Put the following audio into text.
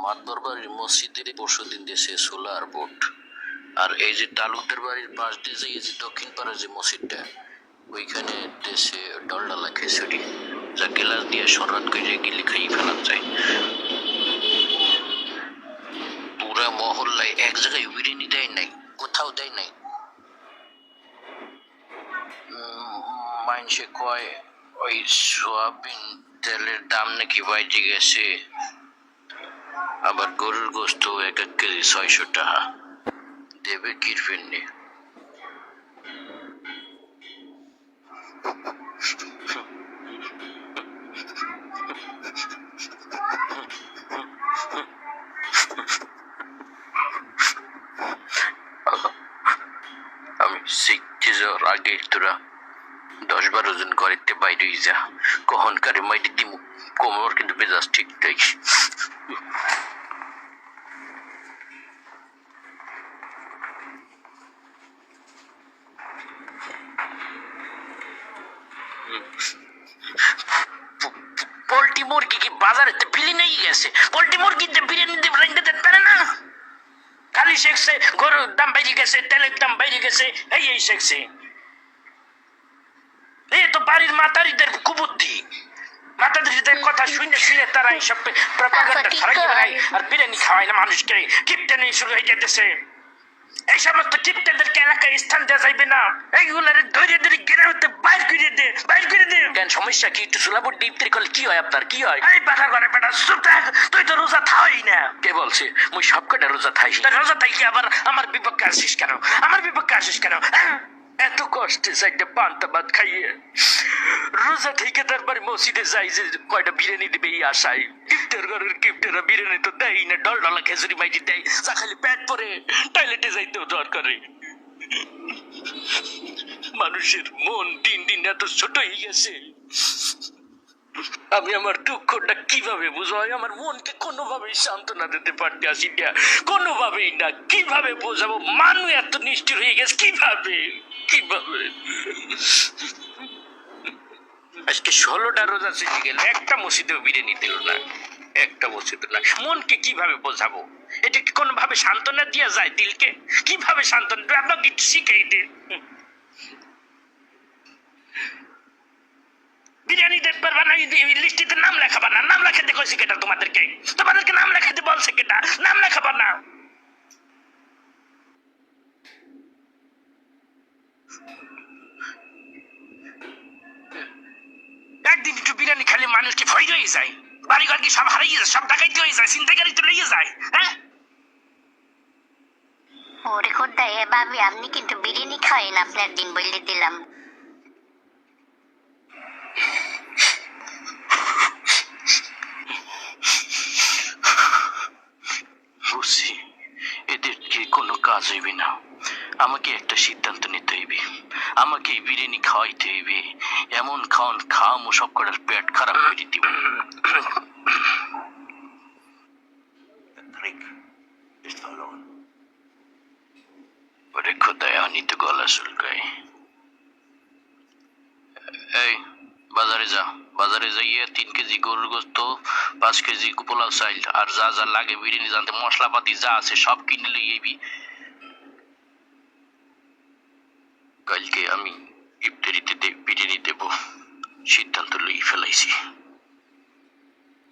মাতবর বাড়ির মসজিদের পরশুদিন দেশে সোলার বোর্ড, আর এই যে তালুকদার বাড়ির পাশ দিয়ে যে এই যে দক্ষিণ পাড়ার যে মসজিদটা, ওইখানে দেশে ডলডালা খিচুড়ি, যা গেলাস দিয়ে সরাত করে গিলে খাইয়ে ফেলা যায়। পুরা মহল্লায় এক জায়গায় বিরিয়ানি দেয় নাই, কোথাও দেয় নাই। মানুষে কয় ওই সোয়াবিন তেলের দাম নাকি বাইরে গেছে, আবার গরুর গোস্ত এক এক কেজি 600 টাকা দেবে কিরফেন নে। আমি শিখতে যাওয়ার আগে তোরা 10-12 জন ঘরেতে বাইরে যা, কখন কারে মাইটি দিমু কোমর কিন্তু মেজাজ ঠিক তাই। পোল্ট্রি মুরগি কি বাজারে বিলি নেই গেছে? পোল্ট্রি মুরগিতে বিরিয়ানি দিয়ে রেঁধে দিতে পারে না? খালি শেখছে গরুর দাম বেড়ে গেছে, তেলের দাম বেড়ে গেছে, এই শেখছে। এই তো বাড়ির মাতারিদের কুবুদ্ধি, মাতারিদের কথা শুনে শুনে তারা এইসব প্রপাগান্ডা ছড়াই বেড়ায় আর বিরিয়ানি খাওয়ায় না মানুষকে। কিপটেনি শুরু হয়ে যেতেছে। এই সমস্ত কিপটেদেরকে এলাকায় স্থান দেওয়া যাইবে না, এইগুলার ধরে ধরে গ্রামে বাইর করে দে, বাইর করে দে। কেন সমস্যা কি? একটু সুলাবুর ডিপতে করলে কি হয় আপনার? কি হয়? এই বেটা করে বেটা চুপ থাক, তুই তো রোজা থাই না। কে বলছে মুই সব কটা রোজা থাই? রোজা থাই কি আবার আমার বিপক্ষে আসিস কেন? আমার বিপক্ষে আসিস কেন? এত কষ্টে চাইতে পান্তা ভাত খাইয়ে রোজা থেকে তারপরে মসজিদে যাই যে কয়টা বিরিয়ানি দিবে এই আশায়। কিপ্টের ঘরের কিপ্টেরা বিরিয়ানি তো দেয় না, ডলডলা খেজুরি মাইটি দেয়, যা খালি পেট পরে টয়লেটে যাইতেও দরকারে। মানুষের মন দিন দিন এত ছোট হয়ে গেছে, আমি আমার দুঃখটা কিভাবে বুঝাই? আমার মনকে কোনোভাবেই সান্ত্বনা দিতে পারতে আসি না, কোনোভাবেই না। কিভাবে বোঝাবো? মানুষ এত নিষ্ঠুর হয়ে গেছে, কিভাবে কিভাবে? আজকে 16টা রোজা শেষে গেল, একটা মসজিদেও বিরিয়ানি দিল না, একটা মসজিদ না। মনকে কিভাবে বোঝাবো? এটা কি কোনোভাবে সান্ত্বনা দেওয়া যায় দিলকে? কিভাবে সান্ত্বনা দেবে? আপনাকে একটু শিখাই দিন। বিরিয়ানি দেখতে পারবা না, লিস্টিতে নাম লেখাবা না। নাম লেখাতে কইছে কেটা তোমাদেরকে? তোমাদেরকে নাম লেখাতে বলছে কেটা? নাম লেখাবা না। একদিন একটু বিরিয়ানি খালি মানুষ কি ভয় হয়ে যায়? বাড়িঘর কি সব হারিয়ে যায়? সব ডাকাইতে হয়ে যায়? ছিনতাইকারী তো লেগে যায়। হ্যাঁ, ওরে খোদ্দা, এ ভাবি আপনি কিন্তু বিরিয়ানি খাওয়েন, আপনার দিন বলে দিলাম। বুঝছি, এদের কি কোনো কাজ হইবে না। আমাকে একটা সিদ্ধান্ত নিতে হইবে, আমাকে এই বিরিয়ানি খাওয়াইতে হইবে। এমন খাওয়ান খাওয়ামো সব কটার পেট খারাপ করে দিব। ওরে খোদায়, আনি তো গলা চুলকায়। এই বাজারে যা, বাজারে যাইয়ে 3 কেজি গরুর গোস্ত, 5 কেজি পোলাও চাইল, আর যা যা লাগে বিরিয়ানি জানতে মশলাপাতি যা আছে সব কিনে লই আইবি। কালকে আমি ইফতারিতে বিরিয়ানি দেব, সিদ্ধান্ত লই ফেলাইছি।